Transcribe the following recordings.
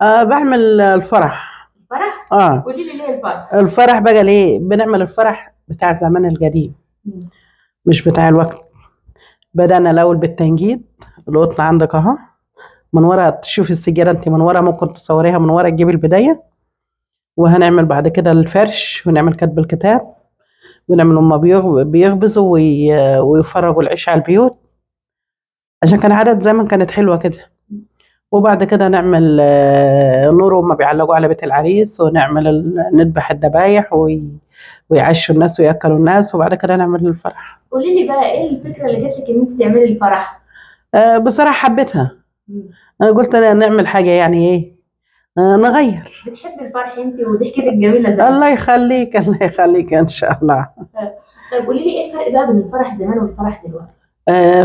بعمل الفرح. الفرح؟ اه قولي لي ليه الفرح؟ الفرح بقى ليه بنعمل الفرح بتاع زمان القديم، مم. مش بتاع الوقت. بدأنا الأول بالتنجيد. القطن عندك اهو، من ورا تشوفي السجادة انت من ورا، ممكن تصوريها من ورا تجيبي البداية. وهنعمل بعد كده الفرش ونعمل كتب الكتاب، ونعمل هما بيخبزوا ويفرجوا العيش على البيوت، عشان كان عادة زمان كانت حلوة كده. وبعد كده نعمل نور هما بيعلقوا على بيت العريس، ونعمل نذبح الذبايح ويعشوا الناس ويأكلوا الناس، وبعد كده نعمل الفرح. قولي لي بقى ايه الفكره اللي جات لك ان انت تعملي الفرح؟ بصراحة حبيتها. مم. أنا قلت أنا نعمل حاجة يعني إيه، نغير. بتحبي الفرح انت وضحكتك جميله زمان. الله يخليك الله يخليك إن شاء الله. طيب قولي لي ايه الفرق بقى بين الفرح زمان والفرح دلوقتي؟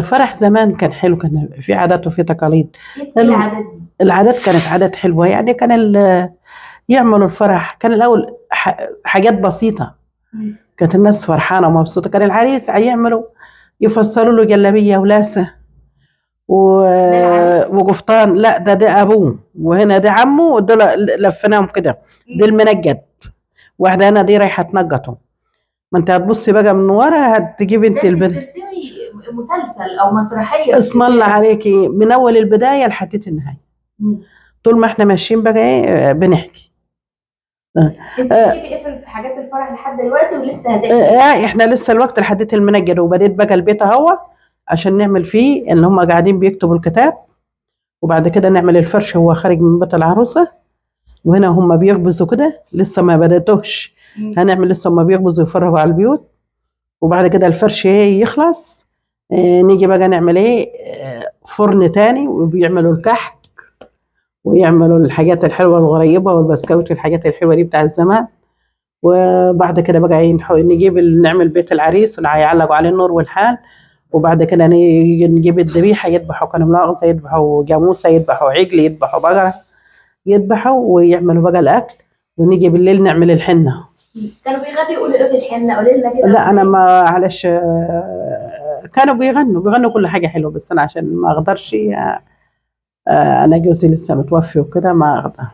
فرح زمان كان حلو، كان في عادات وفي تقاليد. ايه العادات دي؟ العادات كانت عادات حلوة، يعني كان يعملوا الفرح كان الأول حاجات بسيطة. مم. كانت الناس فرحانة ومبسوطة. كان العريس هيعملوا يفصلوا له جلابية ولاسة ده العريس؟ وقفطان. لا ده أبوه، وهنا ده عمه، ودول لفيناهم كده. دي المنجد، واحدة هنا دي رايحة تنجطه. ما انت هتبصي بقى من ورا هتجيب انت ده انت بترسمي مسلسل او مسرحيه اسم الله عليكي، من أول البداية لحد النهاية. مم. طول ما احنا ماشيين بقى ايه بنحكي. انت آه، بتحكي ايه في حاجات الفرح لحد دلوقتي ولسه هتحكي؟ احنا لسه الوقت لحد المنجد، وبديت بقى البيت اهو عشان نعمل فيه ان هم قاعدين بيكتبوا الكتاب. وبعد كده نعمل الفرش هو خارج من بيت العروسة، وهنا هم بيخبزوا كده لسه ما بدأتوش. هنعمل لسه هم بيخبزوا يفرغوا على البيوت. وبعد كده الفرش ايه يخلص، نيجي بقى نعمل ايه، فرن تاني وبيعملوا الكحك، ويعملوا الحاجات الحلوة الغريبة والبسكوت والحاجات الحلوة دي بتاع الزمان. وبعد كده بقى ايه نجيب نعمل بيت العريس ويعلقوا عليه النور والحال. وبعد كده نجيب الذبيحة يذبحوا، كانوا مؤاخذة يذبحوا جاموسة، يذبحوا عجل، يذبحوا بقرة، يذبحوا ويعملوا بقى الأكل. ونيجي بالليل نعمل الحنة. كانوا بيغنوا يقولوا ايه في الحنه؟ قولي لنا كده. لا أنا ما معلش، كانوا بيغنوا كل حاجة حلوة، بس أنا عشان ما أقدرش، أنا جوزي لسه متوفي وكده ما أقدر.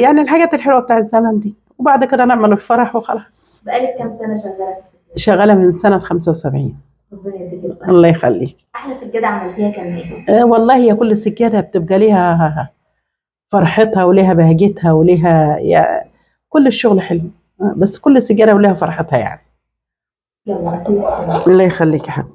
يعني الحاجات الحلوة بتاع الزمن دي. وبعد كده نعمل الفرح وخلاص. بقالك كام سنه شغاله في السجاده؟ شغالة من سنة 75. ربنا يديك الصحه. الله يخليك. احلى سجاده عملتيها كان ايه؟ والله هي كل سجادة بتبقى ليها فرحتها وليها بهجتها وليها كل الشغل حلو. بس كل سجادة وليها فرحتها يعني. يلا اسيبك. الله يخليك يا حبيبي.